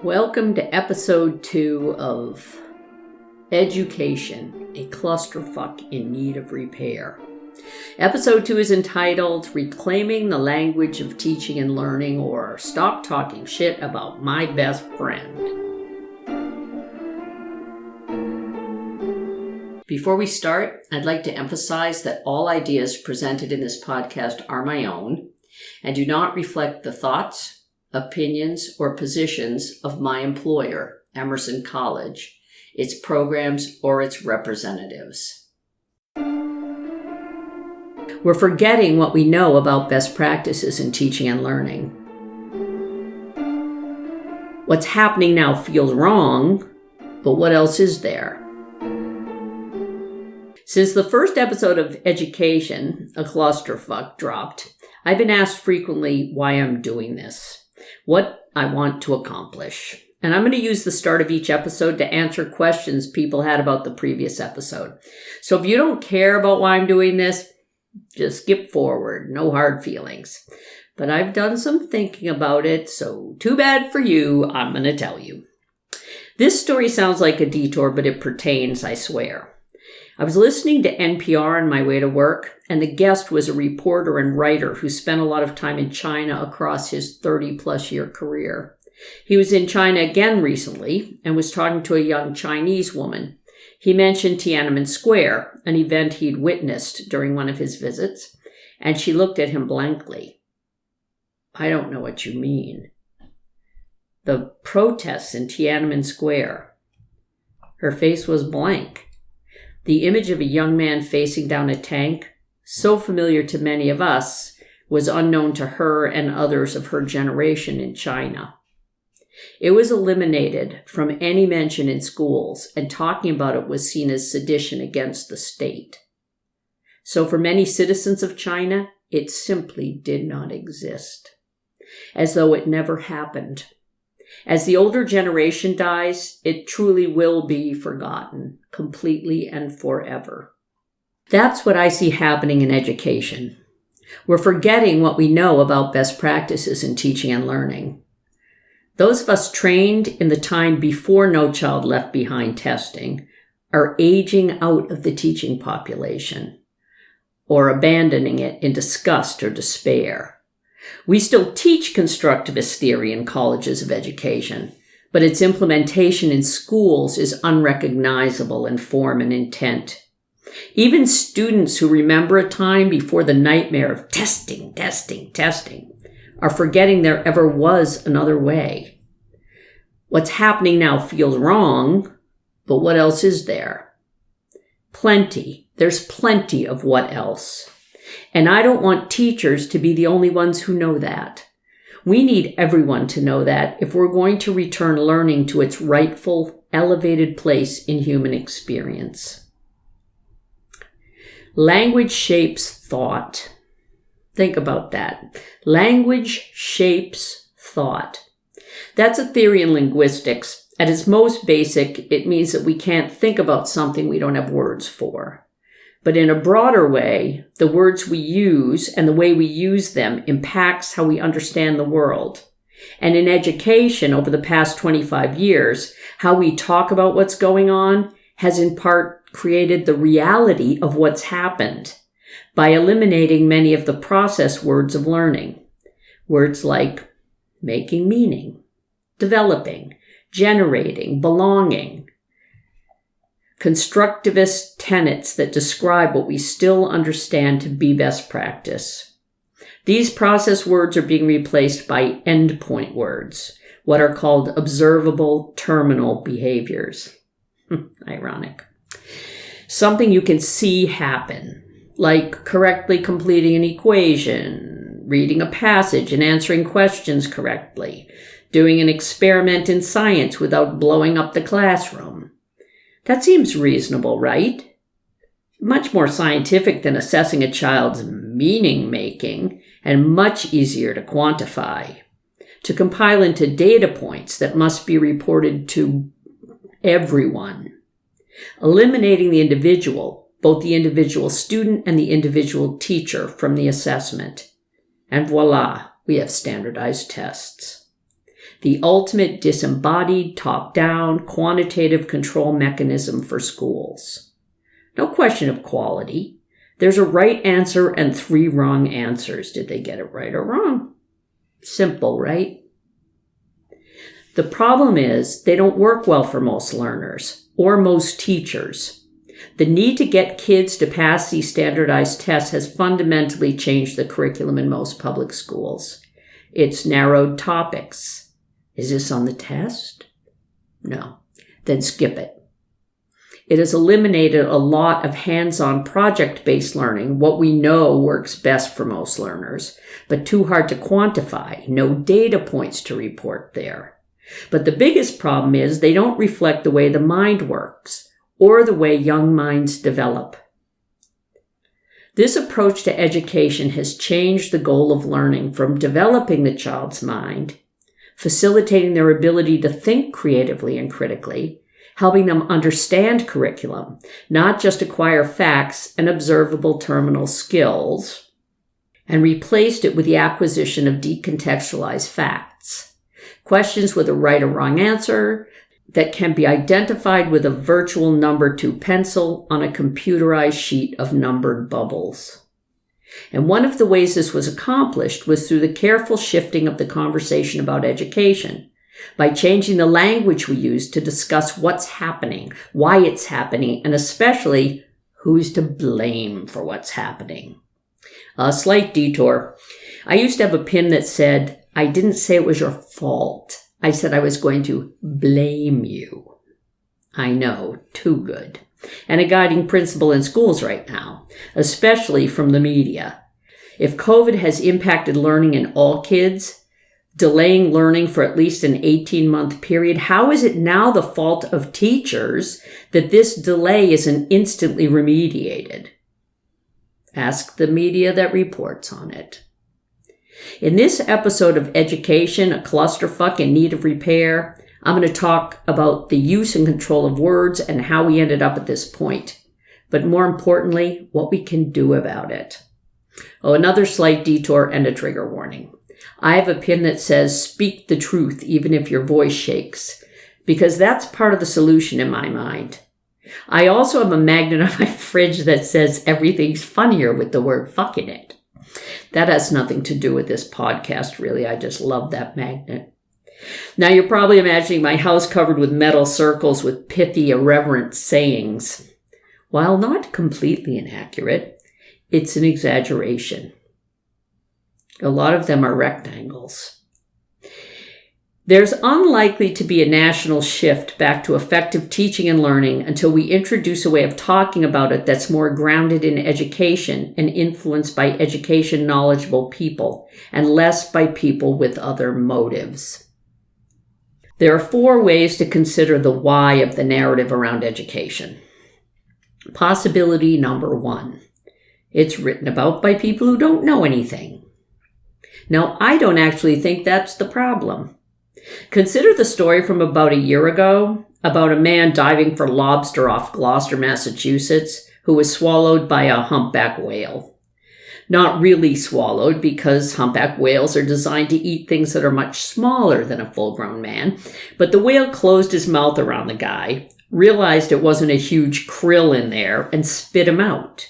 Welcome to episode 2 of Education, a Clusterfuck in Need of Repair. Episode 2 is entitled Reclaiming the Language of Teaching and Learning, or Stop Talking Shit About My Best Friend. Before we start, I'd like to emphasize that all ideas presented in this podcast are my own and do not reflect the thoughts, opinions, or positions of my employer, Emerson College, its programs, or its representatives. We're forgetting what we know about best practices in teaching and learning. What's happening now feels wrong, but what else is there? Since the first episode of Education, a Clusterfuck, dropped, I've been asked frequently why I'm doing this, what I want to accomplish. And I'm going to use the start of each episode to answer questions people had about the previous episode. So if you don't care about why I'm doing this, just skip forward. No hard feelings. But I've done some thinking about it, so too bad for you. I'm going to tell you. This story sounds like a detour, but it pertains, I swear. I was listening to NPR on my way to work, and the guest was a reporter and writer who spent a lot of time in China across his 30-plus year career. He was in China again recently and was talking to a young Chinese woman. He mentioned Tiananmen Square, an event he'd witnessed during one of his visits, and she looked at him blankly. "I don't know what you mean." "The protests in Tiananmen Square." Her face was blank. The image of a young man facing down a tank, so familiar to many of us, was unknown to her and others of her generation in China. It was eliminated from any mention in schools, and talking about it was seen as sedition against the state. So for many citizens of China, it simply did not exist, as though it never happened. As the older generation dies, it truly will be forgotten, completely and forever. That's what I see happening in education. We're forgetting what we know about best practices in teaching and learning. Those of us trained in the time before No Child Left Behind testing are aging out of the teaching population, or abandoning it in disgust or despair. We still teach constructivist theory in colleges of education, but its implementation in schools is unrecognizable in form and intent. Even students who remember a time before the nightmare of testing are forgetting there ever was another way. What's happening now feels wrong, but what else is there? Plenty. There's plenty of what else. And I don't want teachers to be the only ones who know that. We need everyone to know that if we're going to return learning to its rightful, elevated place in human experience. Language shapes thought. Think about that. Language shapes thought. That's a theory in linguistics. At its most basic, it means that we can't think about something we don't have words for. But in a broader way, the words we use and the way we use them impacts how we understand the world. And in education, over the past 25 years, how we talk about what's going on has in part created the reality of what's happened by eliminating many of the process words of learning. Words like making meaning, developing, generating, belonging. Constructivist tenets that describe what we still understand to be best practice. These process words are being replaced by endpoint words, what are called observable terminal behaviors. Ironic. Something you can see happen, like correctly completing an equation, reading a passage and answering questions correctly, doing an experiment in science without blowing up the classroom. That seems reasonable, right? Much more scientific than assessing a child's meaning-making, and much easier to quantify, to compile into data points that must be reported to everyone. Eliminating the individual, both the individual student and the individual teacher, from the assessment. And voila, we have standardized tests. the ultimate disembodied, top-down, quantitative control mechanism for schools. No question of quality. There's a right answer and 3 wrong answers. Did they get it right or wrong? Simple, right? The problem is they don't work well for most learners or most teachers. The need to get kids to pass these standardized tests has fundamentally changed the curriculum in most public schools. It's narrowed topics. Is this on the test? No. Then skip it. It has eliminated a lot of hands-on project-based learning, what we know works best for most learners, but too hard to quantify, no data points to report there. But the biggest problem is they don't reflect the way the mind works or the way young minds develop. This approach to education has changed the goal of learning from developing the child's mind, facilitating their ability to think creatively and critically, helping them understand curriculum, not just acquire facts and observable terminal skills, and replaced it with the acquisition of decontextualized facts. Questions with a right or wrong answer that can be identified with a virtual number 2 pencil on a computerized sheet of numbered bubbles. And one of the ways this was accomplished was through the careful shifting of the conversation about education, by changing the language we use to discuss what's happening, why it's happening, and especially who's to blame for what's happening. A slight detour. I used to have a pin that said, I didn't say it was your fault. I said I was going to blame you. I know, too good. And a guiding principle in schools right now, especially from the media. If COVID has impacted learning in all kids, delaying learning for at least an 18-month period, how is it now the fault of teachers that this delay isn't instantly remediated? Ask the media that reports on it. In this episode of Education, a Clusterfuck in Need of Repair, I'm going to talk about the use and control of words and how we ended up at this point. But more importantly, what we can do about it. Oh, another slight detour and a trigger warning. I have a pin that says, speak the truth even if your voice shakes, because that's part of the solution in my mind. I also have a magnet on my fridge that says everything's funnier with the word fuck in it. That has nothing to do with this podcast, really. I just love that magnet. Now, you're probably imagining my house covered with metal circles with pithy, irreverent sayings. While not completely inaccurate, it's an exaggeration. A lot of them are rectangles. There's unlikely to be a national shift back to effective teaching and learning until we introduce a way of talking about it that's more grounded in education and influenced by education knowledgeable people, and less by people with other motives. There are 4 ways to consider the why of the narrative around education. Possibility number 1. It's written about by people who don't know anything. Now, I don't actually think that's the problem. Consider the story from about a year ago about a man diving for lobster off Gloucester, Massachusetts, who was swallowed by a humpback whale. Not really swallowed, because humpback whales are designed to eat things that are much smaller than a full-grown man, but the whale closed his mouth around the guy, realized it wasn't a huge krill in there, and spit him out.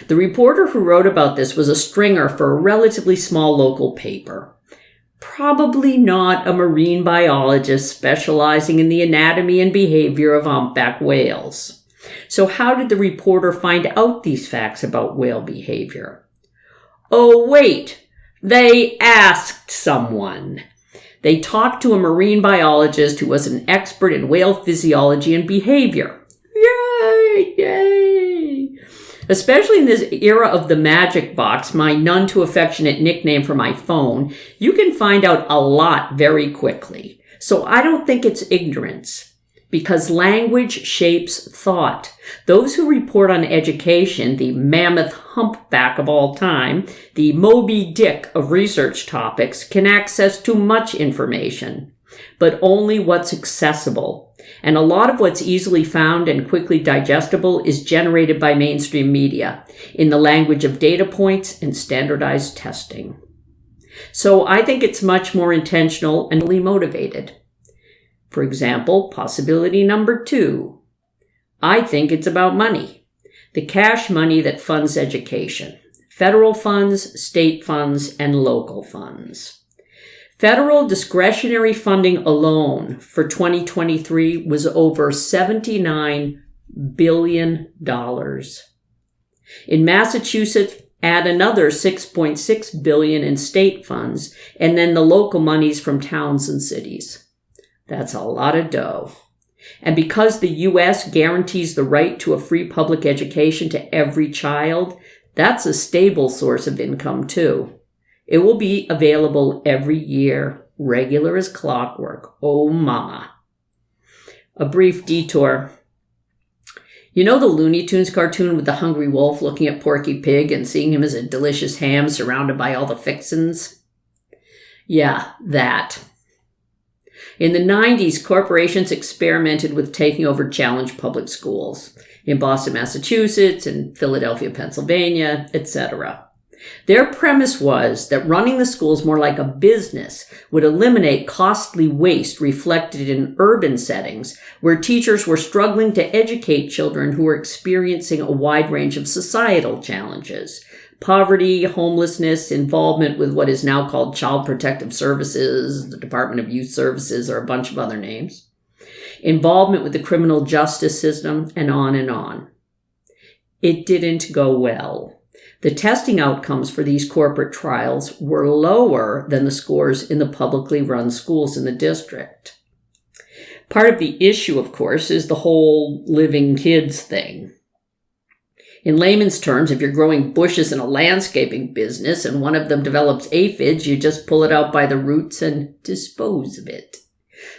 The reporter who wrote about this was a stringer for a relatively small local paper. Probably not a marine biologist specializing in the anatomy and behavior of humpback whales. So how did the reporter find out these facts about whale behavior? Oh, wait, they asked someone. They talked to a marine biologist who was an expert in whale physiology and behavior. Yay, yay! Especially in this era of the magic box, my none too affectionate nickname for my phone, you can find out a lot very quickly. So I don't think it's ignorance, because language shapes thought. Those who report on education, the mammoth humpback of all time, the Moby Dick of research topics, can access too much information, but only what's accessible. And a lot of what's easily found and quickly digestible is generated by mainstream media in the language of data points and standardized testing. So I think it's much more intentional and really motivated. For example, possibility number 2. I think it's about money. The cash money that funds education. Federal funds, state funds, and local funds. Federal discretionary funding alone for 2023 was over $79 billion. In Massachusetts, add another $6.6 billion in state funds, and then the local monies from towns and cities. That's a lot of dough. And because the U.S. guarantees the right to a free public education to every child, that's a stable source of income too. It will be available every year, regular as clockwork. Oh, mama. A brief detour. You know the Looney Tunes cartoon with the hungry wolf looking at Porky Pig and seeing him as a delicious ham surrounded by all the fixins? Yeah, that. In the 90s, corporations experimented with taking over challenged public schools in Boston, Massachusetts, and Philadelphia, Pennsylvania, etc. Their premise was that running the schools more like a business would eliminate costly waste reflected in urban settings where teachers were struggling to educate children who were experiencing a wide range of societal challenges. Poverty, homelessness, involvement with what is now called Child Protective Services, the Department of Youth Services, or a bunch of other names. Involvement with the criminal justice system, and on and on. It didn't go well. The testing outcomes for these corporate trials were lower than the scores in the publicly run schools in the district. Part of the issue, of course, is the whole living kids thing. In layman's terms, if you're growing bushes in a landscaping business and one of them develops aphids, you just pull it out by the roots and dispose of it.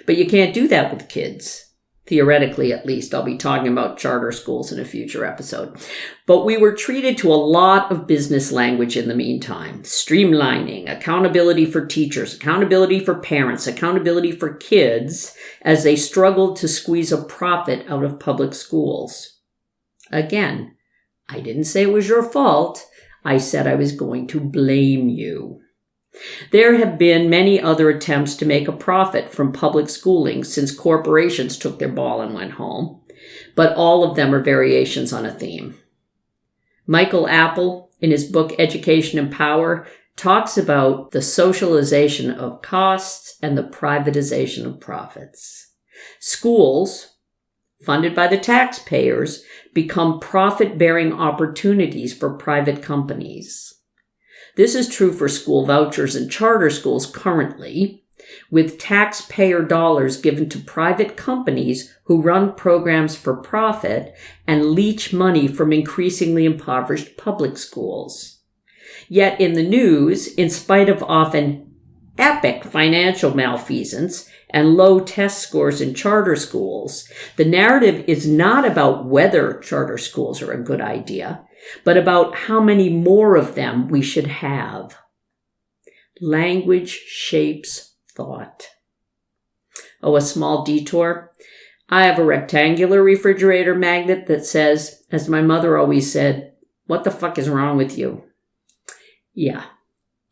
But you can't do that with kids. Theoretically, at least. I'll be talking about charter schools in a future episode. But we were treated to a lot of business language in the meantime. Streamlining, accountability for teachers, accountability for parents, accountability for kids as they struggled to squeeze a profit out of public schools. Again, I didn't say it was your fault. I said I was going to blame you. There have been many other attempts to make a profit from public schooling since corporations took their ball and went home, but all of them are variations on a theme. Michael Apple, in his book Education and Power, talks about the socialization of costs and the privatization of profits. Schools, funded by the taxpayers, become profit-bearing opportunities for private companies. This is true for school vouchers and charter schools currently, with taxpayer dollars given to private companies who run programs for profit and leech money from increasingly impoverished public schools. Yet in the news, in spite of often epic financial malfeasance and low test scores in charter schools, the narrative is not about whether charter schools are a good idea, but about how many more of them we should have. Language shapes thought. Oh, a small detour. I have a rectangular refrigerator magnet that says, as my mother always said, "What the fuck is wrong with you?" Yeah,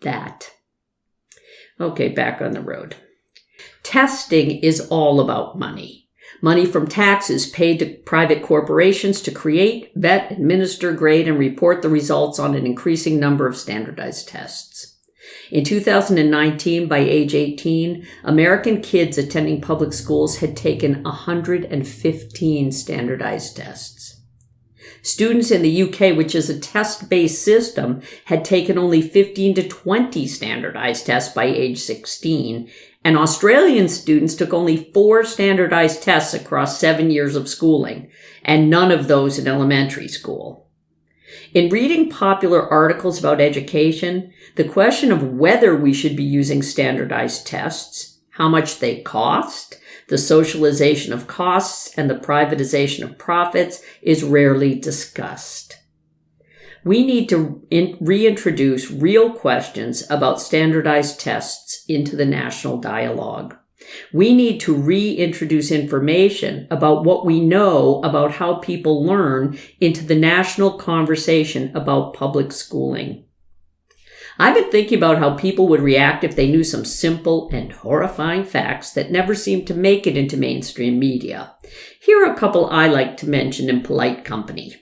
that. Okay, back on the road. Testing is all about money. Money from taxes paid to private corporations to create, vet, administer, grade, and report the results on an increasing number of standardized tests. In 2019, by age 18, American kids attending public schools had taken 115 standardized tests. Students in the UK, which is a test-based system, had taken only 15 to 20 standardized tests by age 16, and Australian students took only 4 standardized tests across 7 years of schooling, and none of those in elementary school. In reading popular articles about education, the question of whether we should be using standardized tests, how much they cost, the socialization of costs, and the privatization of profits is rarely discussed. We need to reintroduce real questions about standardized tests into the national dialogue. We need to reintroduce information about what we know about how people learn into the national conversation about public schooling. I've been thinking about how people would react if they knew some simple and horrifying facts that never seem to make it into mainstream media. Here are a couple I like to mention in polite company.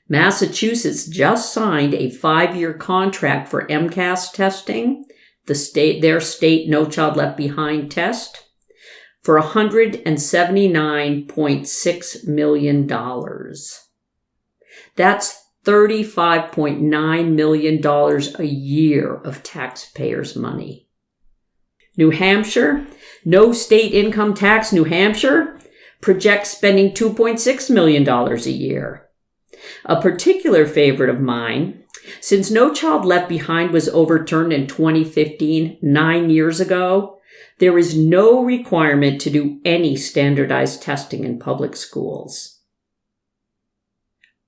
Massachusetts just signed a 5-year contract for MCAS testing, their state No Child Left Behind test, for $179.6 million. That's $35.9 million a year of taxpayers' money. New Hampshire, no state income tax. New Hampshire projects spending $2.6 million a year. A particular favorite of mine, since No Child Left Behind was overturned in 2015, 9 years ago, there is no requirement to do any standardized testing in public schools.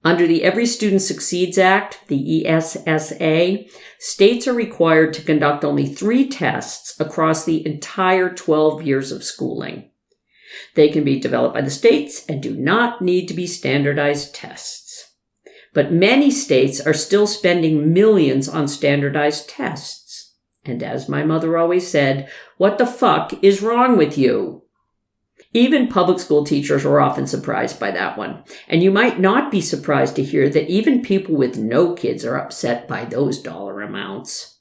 Under the Every Student Succeeds Act, the ESSA, states are required to conduct only 3 tests across the entire 12 years of schooling. They can be developed by the states and do not need to be standardized tests. But many states are still spending millions on standardized tests. And as my mother always said, what the fuck is wrong with you? Even public school teachers are often surprised by that one. And you might not be surprised to hear that even people with no kids are upset by those dollar amounts.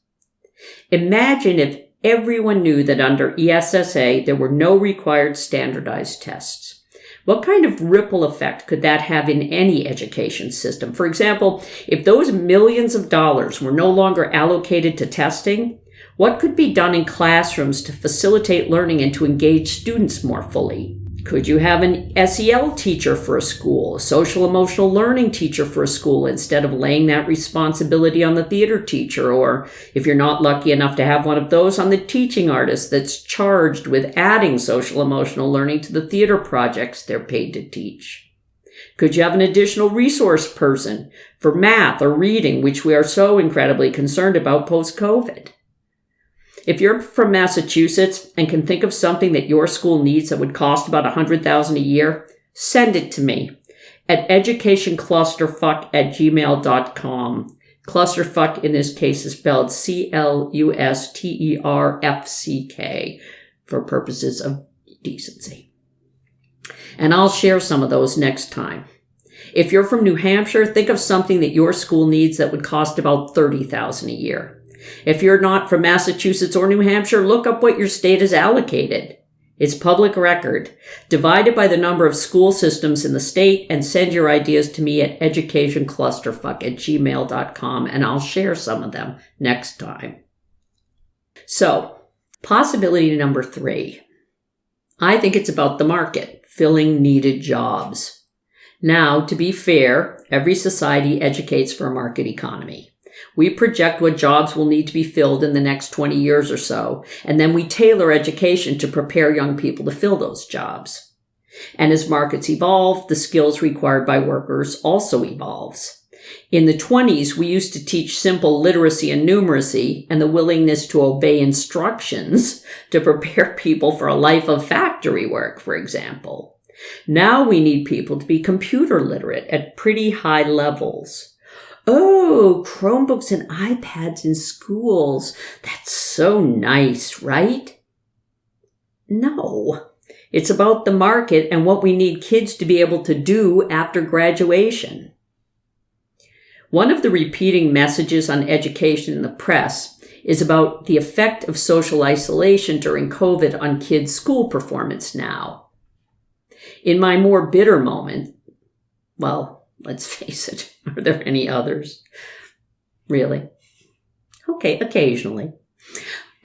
Imagine if everyone knew that under ESSA there were no required standardized tests. What kind of ripple effect could that have in any education system? For example, if those millions of dollars were no longer allocated to testing, what could be done in classrooms to facilitate learning and to engage students more fully? Could you have an SEL teacher for a school, a social emotional learning teacher for a school, instead of laying that responsibility on the theater teacher, or if you're not lucky enough to have one of those, on the teaching artist that's charged with adding social emotional learning to the theater projects they're paid to teach? Could you have an additional resource person for math or reading, which we are so incredibly concerned about post-COVID? If you're from Massachusetts and can think of something that your school needs that would cost about $100,000 a year, send it to me at educationclusterfuck@gmail.com. Clusterfuck in this case is spelled CLUSTERFCK for purposes of decency. And I'll share some of those next time. If you're from New Hampshire, think of something that your school needs that would cost about $30,000 a year. If you're not from Massachusetts or New Hampshire, look up what your state has allocated. It's public record. Divide it by the number of school systems in the state and send your ideas to me at educationclusterfuck@gmail.com, and I'll share some of them next time. So, possibility number 3. I think it's about the market, filling needed jobs. Now, to be fair, every society educates for a market economy. We project what jobs will need to be filled in the next 20 years or so, and then we tailor education to prepare young people to fill those jobs. And as markets evolve, the skills required by workers also evolves. In the 20s, we used to teach simple literacy and numeracy and the willingness to obey instructions to prepare people for a life of factory work, for example. Now we need people to be computer literate at pretty high levels. Oh, Chromebooks and iPads in schools. That's so nice, right? No. It's about the market and what we need kids to be able to do after graduation. One of the repeating messages on education in the press is about the effect of social isolation during COVID on kids' school performance now. In my more bitter moment, well, let's face it, are there any others? Really? Okay, occasionally.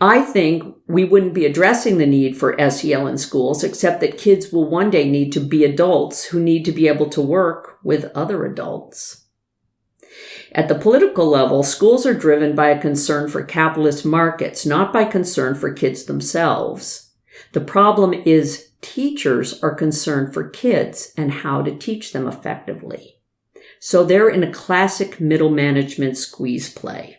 I think we wouldn't be addressing the need for SEL in schools, except that kids will one day need to be adults who need to be able to work with other adults. At the political level, schools are driven by a concern for capitalist markets, not by concern for kids themselves. The problem is teachers are concerned for kids and how to teach them effectively. So they're in a classic middle management squeeze play.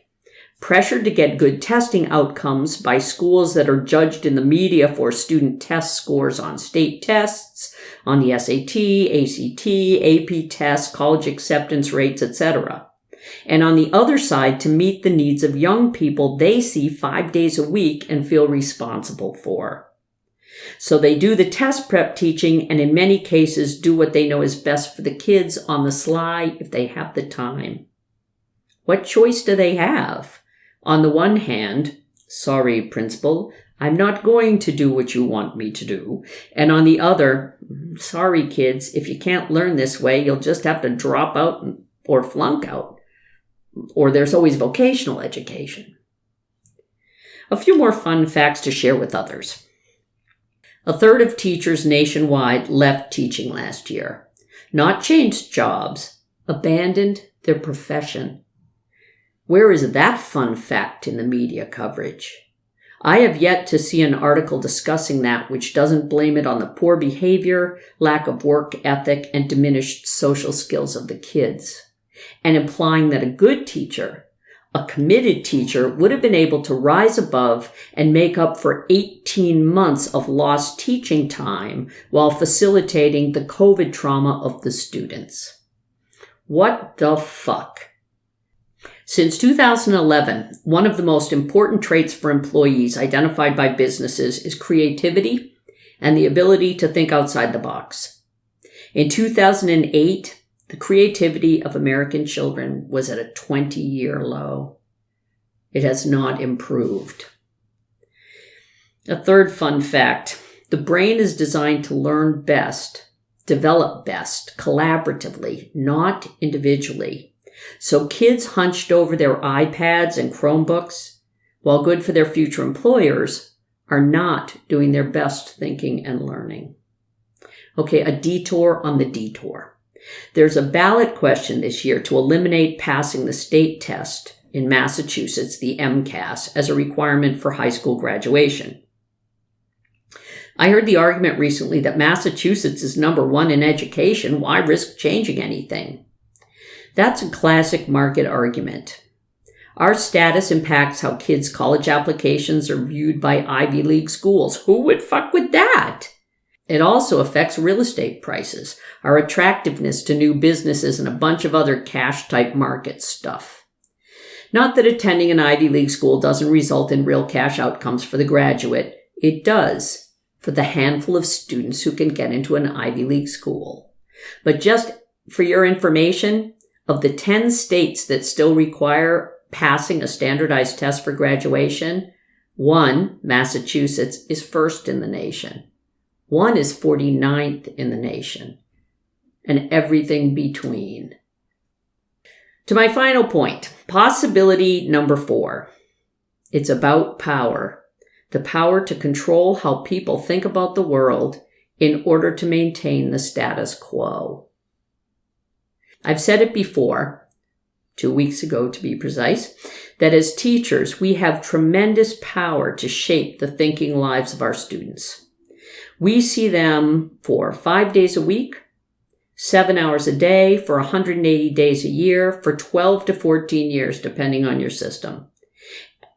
Pressured to get good testing outcomes by schools that are judged in the media for student test scores on state tests, on the SAT, ACT, AP tests, college acceptance rates, etc. and on the other side to meet the needs of young people they see 5 days a week and feel responsible for. So they do the test prep teaching and in many cases do what they know is best for the kids on the sly if they have the time. What choice do they have? On the one hand, sorry, principal, I'm not going to do what you want me to do. And on the other, sorry, kids, if you can't learn this way, you'll just have to drop out or flunk out. Or there's always vocational education. A few more fun facts to share with others. A third of teachers nationwide left teaching last year. Not changed jobs, abandoned their profession. Where is that fun fact in the media coverage? I have yet to see an article discussing that which doesn't blame it on the poor behavior, lack of work ethic, and diminished social skills of the kids, and implying that a good teacher, a committed teacher, would have been able to rise above and make up for 18 months of lost teaching time while facilitating the COVID trauma of the students. What the fuck? Since 2011, one of the most important traits for employees identified by businesses is creativity and the ability to think outside the box. In 2008, the creativity of American children was at a 20-year low. It has not improved. A third fun fact, the brain is designed to learn best, develop best, collaboratively, not individually. So kids hunched over their iPads and Chromebooks, while good for their future employers, are not doing their best thinking and learning. Okay, a detour on the detour. There's a ballot question this year to eliminate passing the state test in Massachusetts, the MCAS, as a requirement for high school graduation. I heard the argument recently that Massachusetts is number one in education. Why risk changing anything? That's a classic market argument. Our status impacts how kids' college applications are viewed by Ivy League schools. Who would fuck with that? It also affects real estate prices, our attractiveness to new businesses, and a bunch of other cash-type market stuff. Not that attending an Ivy League school doesn't result in real cash outcomes for the graduate. It does, for the handful of students who can get into an Ivy League school. But just for your information, of the 10 states that still require passing a standardized test for graduation, one, Massachusetts, is first in the nation. One is 49th in the nation. And everything between. To my final point, possibility number 4. It's about power. The power to control how people think about the world in order to maintain the status quo. I've said it before, 2 weeks ago to be precise, that as teachers, we have tremendous power to shape the thinking lives of our students. We see them for 5 days a week, 7 hours a day, for 180 days a year, for 12 to 14 years, depending on your system.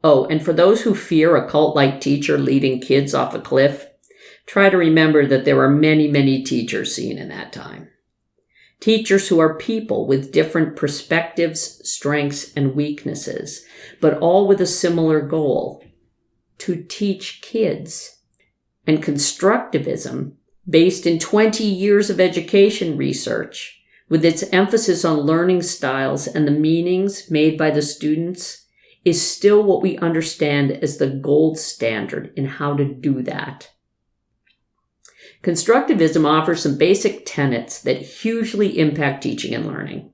Oh, and for those who fear a cult-like teacher leading kids off a cliff, try to remember that there are many, many teachers seen in that time. Teachers who are people with different perspectives, strengths, and weaknesses, but all with a similar goal: to teach kids. And constructivism, based in 20 years of education research, with its emphasis on learning styles and the meanings made by the students, is still what we understand as the gold standard in how to do that. Constructivism offers some basic tenets that hugely impact teaching and learning.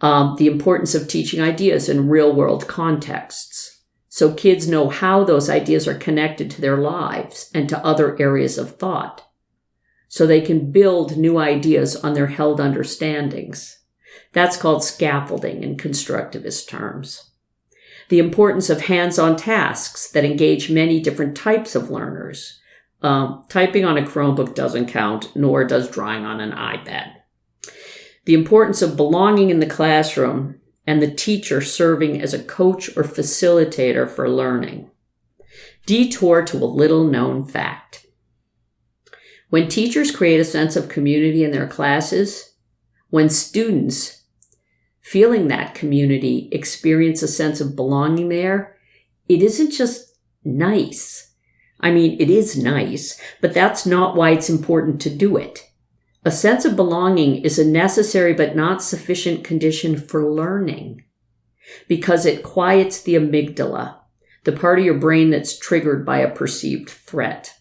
The importance of teaching ideas in real-world contexts, so kids know how those ideas are connected to their lives and to other areas of thought, so they can build new ideas on their held understandings. That's called scaffolding in constructivist terms. The importance of hands-on tasks that engage many different types of learners. Typing on a Chromebook doesn't count, nor does drawing on an iPad. The importance of belonging in the classroom and the teacher serving as a coach or facilitator for learning. Detour to a little-known fact. When teachers create a sense of community in their classes, when students feeling that community, experience a sense of belonging there, it isn't just nice. I mean, it is nice, but that's not why it's important to do it. A sense of belonging is a necessary but not sufficient condition for learning because it quiets the amygdala, the part of your brain that's triggered by a perceived threat.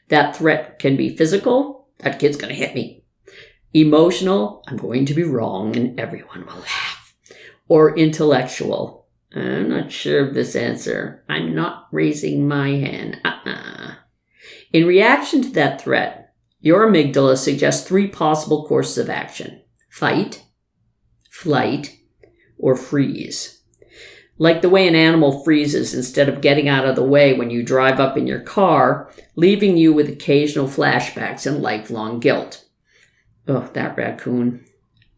That threat can be physical, that kid's going to hit me. Emotional, I'm going to be wrong and everyone will laugh. Or intellectual, I'm not sure of this answer. I'm not raising my hand. In reaction to that threat, your amygdala suggests 3 possible courses of action: fight, flight, or freeze. Like the way an animal freezes instead of getting out of the way when you drive up in your car, leaving you with occasional flashbacks and lifelong guilt. Oh, that raccoon.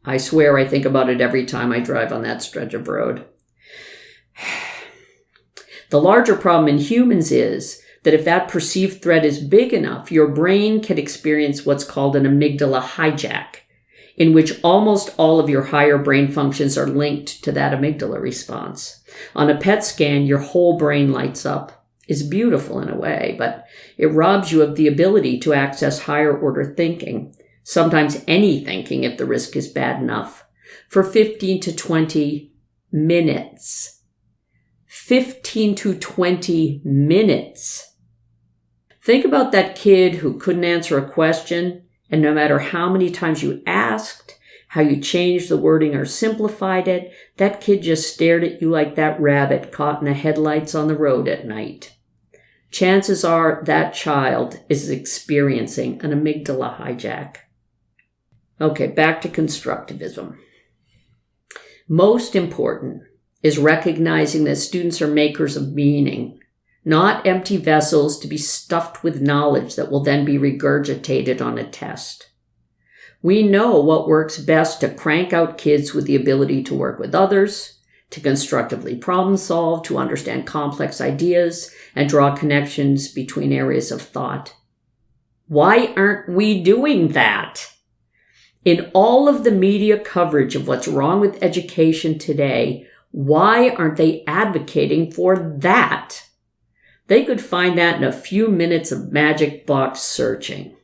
I swear I think about it every time I drive on that stretch of road. The larger problem in humans is that if that perceived threat is big enough, your brain can experience what's called an amygdala hijack, in which almost all of your higher brain functions are linked to that amygdala response. On a PET scan, your whole brain lights up. It's beautiful in a way, but it robs you of the ability to access higher order thinking, sometimes any thinking if the risk is bad enough, for 15 to 20 minutes. 15 to 20 minutes. Think about that kid who couldn't answer a question, and no matter how many times you asked, how you changed the wording or simplified it, that kid just stared at you like that rabbit caught in the headlights on the road at night. Chances are that child is experiencing an amygdala hijack. Okay, back to constructivism. Most important is recognizing that students are makers of meaning, not empty vessels to be stuffed with knowledge that will then be regurgitated on a test. We know what works best to crank out kids with the ability to work with others, to constructively problem solve, to understand complex ideas, and draw connections between areas of thought. Why aren't we doing that? In all of the media coverage of what's wrong with education today, why aren't they advocating for that? They could find that in a few minutes of magic box searching.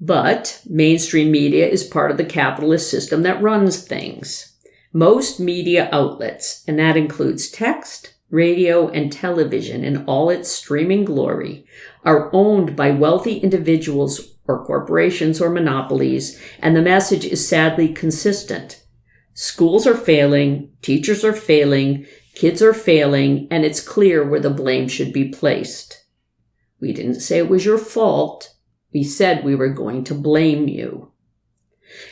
But mainstream media is part of the capitalist system that runs things. Most media outlets, and that includes text, radio, and television in all its streaming glory, are owned by wealthy individuals or corporations or monopolies, and the message is sadly consistent. Schools are failing, teachers are failing, kids are failing, and it's clear where the blame should be placed. We didn't say it was your fault. We said we were going to blame you.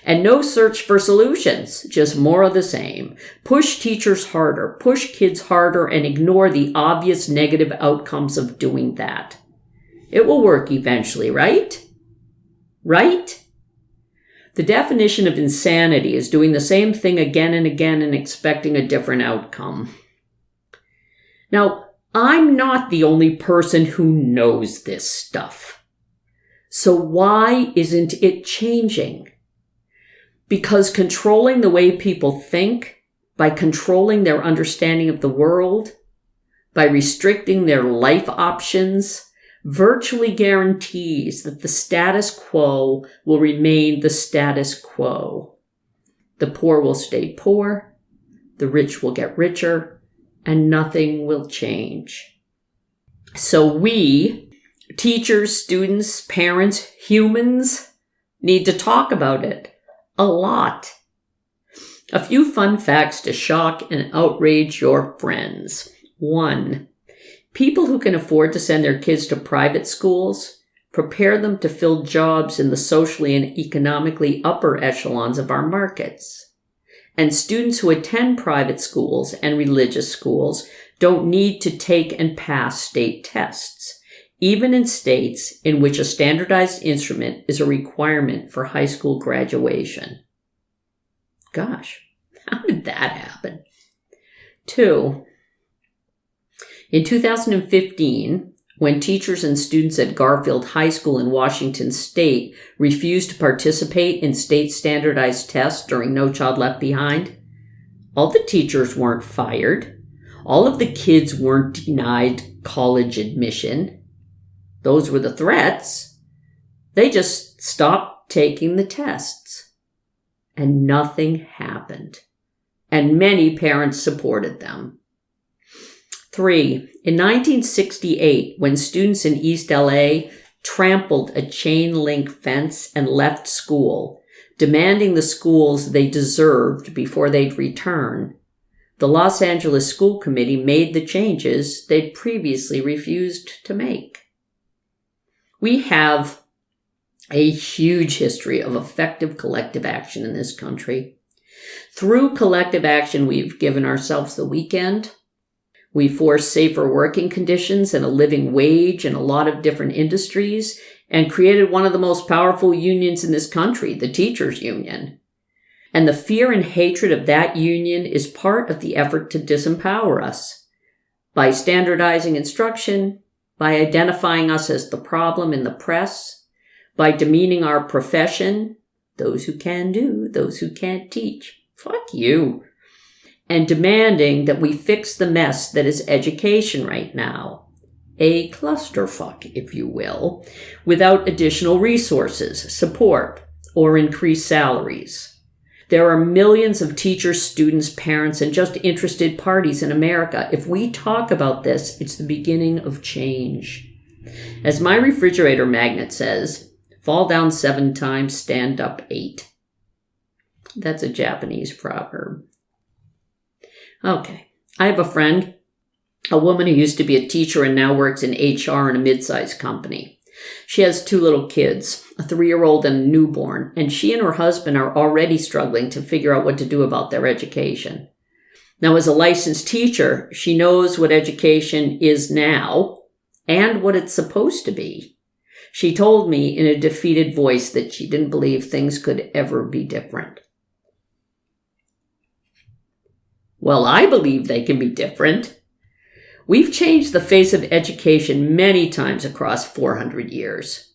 And no search for solutions, just more of the same. Push teachers harder, push kids harder, and ignore the obvious negative outcomes of doing that. It will work eventually, right? Right? The definition of insanity is doing the same thing again and again and expecting a different outcome. Now, I'm not the only person who knows this stuff. So why isn't it changing? Because controlling the way people think, by controlling their understanding of the world, by restricting their life options, virtually guarantees that the status quo will remain the status quo. The poor will stay poor, the rich will get richer, and nothing will change. So we, teachers, students, parents, humans, need to talk about it. A lot. A few fun facts to shock and outrage your friends. 1. People who can afford to send their kids to private schools prepare them to fill jobs in the socially and economically upper echelons of our markets. And students who attend private schools and religious schools don't need to take and pass state tests, even in states in which a standardized instrument is a requirement for high school graduation. Gosh, how did that happen? 2. In 2015, When teachers and students at Garfield High School in Washington State refused to participate in state standardized tests during No Child Left Behind, all the teachers weren't fired. All of the kids weren't denied college admission. Those were the threats. They just stopped taking the tests. And nothing happened. And many parents supported them. 3. In 1968, when students in East LA trampled a chain link fence and left school, demanding the schools they deserved before they'd return, the Los Angeles School Committee made the changes they'd previously refused to make. We have a huge history of effective collective action in this country. Through collective action, we've given ourselves the weekend. We forced safer working conditions and a living wage in a lot of different industries and created one of the most powerful unions in this country, the teachers' union. And the fear and hatred of that union is part of the effort to disempower us by standardizing instruction, by identifying us as the problem in the press, by demeaning our profession, those who can do, those who can't teach. Fuck you. And demanding that we fix the mess that is education right now. A clusterfuck, if you will, without additional resources, support, or increased salaries. There are millions of teachers, students, parents, and just interested parties in America. If we talk about this, it's the beginning of change. As my refrigerator magnet says, fall down 7 times, stand up 8. That's a Japanese proverb. Okay. I have a friend, a woman who used to be a teacher and now works in HR in a mid-sized company. She has 2 little kids, a 3-year-old and a newborn, and she and her husband are already struggling to figure out what to do about their education. Now, as a licensed teacher, she knows what education is now and what it's supposed to be. She told me in a defeated voice that she didn't believe things could ever be different. Well, I believe they can be different. We've changed the face of education many times across 400 years.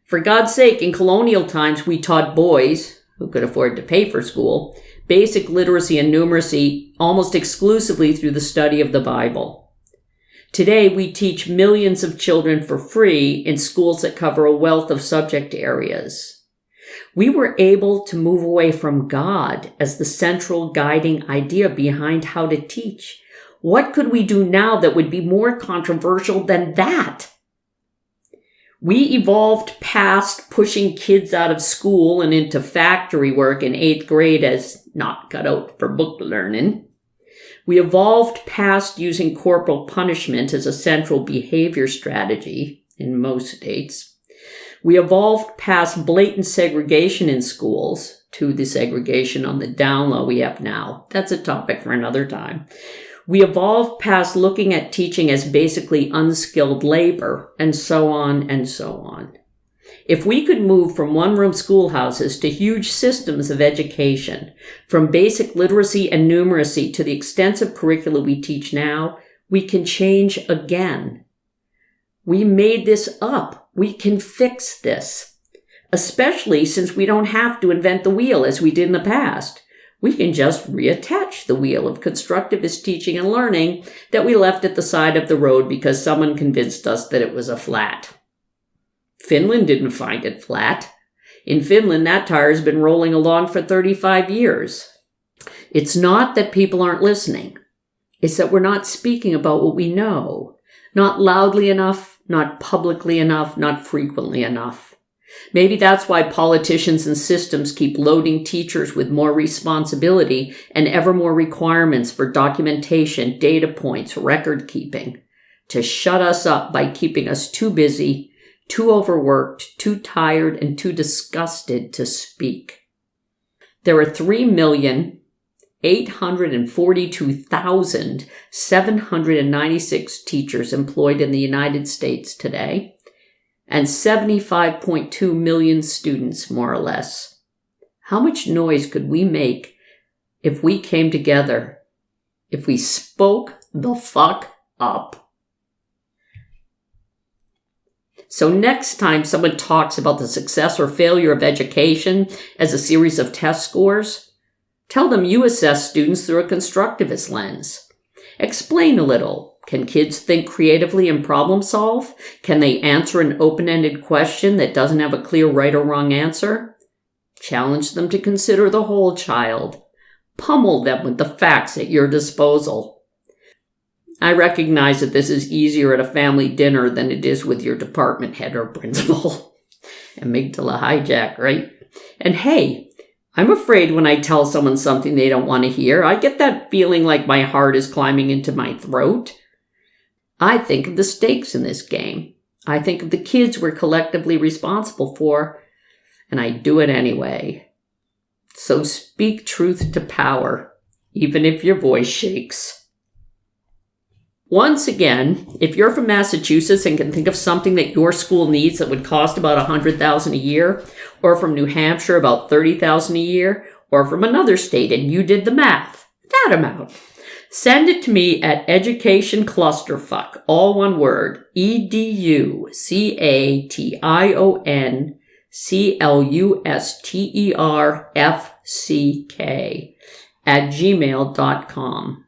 For God's sake, in colonial times, we taught boys, who could afford to pay for school, basic literacy and numeracy almost exclusively through the study of the Bible. Today, we teach millions of children for free in schools that cover a wealth of subject areas. We were able to move away from God as the central guiding idea behind how to teach. What could we do now that would be more controversial than that? We evolved past pushing kids out of school and into factory work in 8th grade as not cut out for book learning. We evolved past using corporal punishment as a central behavior strategy in most states. We evolved past blatant segregation in schools to the segregation on the down low we have now. That's a topic for another time. We evolved past looking at teaching as basically unskilled labor, and so on and so on. If we could move from one-room schoolhouses to huge systems of education, from basic literacy and numeracy to the extensive curricula we teach now, we can change again. We made this up. We can fix this, especially since we don't have to invent the wheel as we did in the past. We can just reattach the wheel of constructivist teaching and learning that we left at the side of the road because someone convinced us that it was a flat. Finland didn't find it flat. In Finland, that tire has been rolling along for 35 years. It's not that people aren't listening. It's that we're not speaking about what we know. Not loudly enough, not publicly enough, not frequently enough. Maybe that's why politicians and systems keep loading teachers with more responsibility and ever more requirements for documentation, data points, record keeping, to shut us up by keeping us too busy, too overworked, too tired, and too disgusted to speak. There are 3,842,796 teachers employed in the United States today, and 75.2 million students, more or less. How much noise could we make if we came together, if we spoke the fuck up? So next time someone talks about the success or failure of education as a series of test scores, tell them you assess students through a constructivist lens. Explain a little. Can kids think creatively and problem solve? Can they answer an open-ended question that doesn't have a clear right or wrong answer? Challenge them to consider the whole child. Pummel them with the facts at your disposal. I recognize that this is easier at a family dinner than it is with your department head or principal. Amygdala hijack, right? And hey, I'm afraid when I tell someone something they don't want to hear, I get that feeling like my heart is climbing into my throat. I think of the stakes in this game. I think of the kids we're collectively responsible for, and I do it anyway. So speak truth to power, even if your voice shakes. Once again, if you're from Massachusetts and can think of something that your school needs that would cost about $100,000 a year, or from New Hampshire about $30,000 a year, or from another state and you did the math, that amount, send it to me at educationclusterfuck, all one word, educationclusterfuck @gmail.com.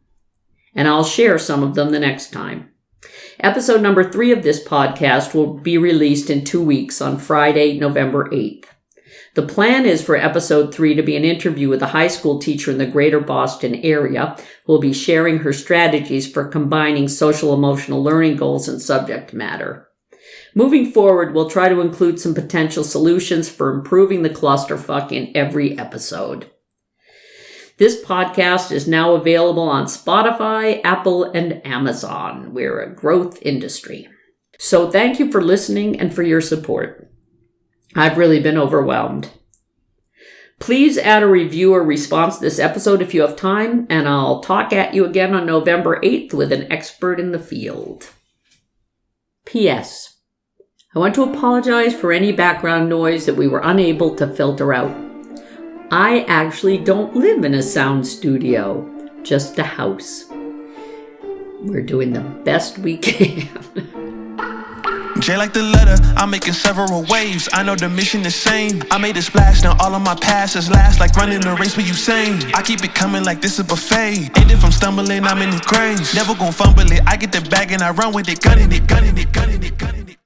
And I'll share some of them the next time. Episode number 3 of this podcast will be released in 2 weeks on Friday, November 8th. The plan is for episode 3 to be an interview with a high school teacher in the greater Boston area who will be sharing her strategies for combining social emotional learning goals and subject matter. Moving forward, we'll try to include some potential solutions for improving the clusterfuck in every episode. This podcast is now available on Spotify, Apple, and Amazon. We're a growth industry. So thank you for listening and for your support. I've really been overwhelmed. Please add a review or response to this episode if you have time, and I'll talk at you again on November 8th with an expert in the field. P.S. I want to apologize for any background noise that we were unable to filter out. I actually don't live in a sound studio, just a house. We're doing the best we can. J like the letter, I'm making several waves. I know the mission is same. I made a splash, now all of my passes last like running a race with Usain. I keep it coming like this a buffet. And if I'm stumbling, I'm in the grave. Never gon' fumble it, I get the bag and I run with it, gunning it, gunning it, gunning it, gunning it.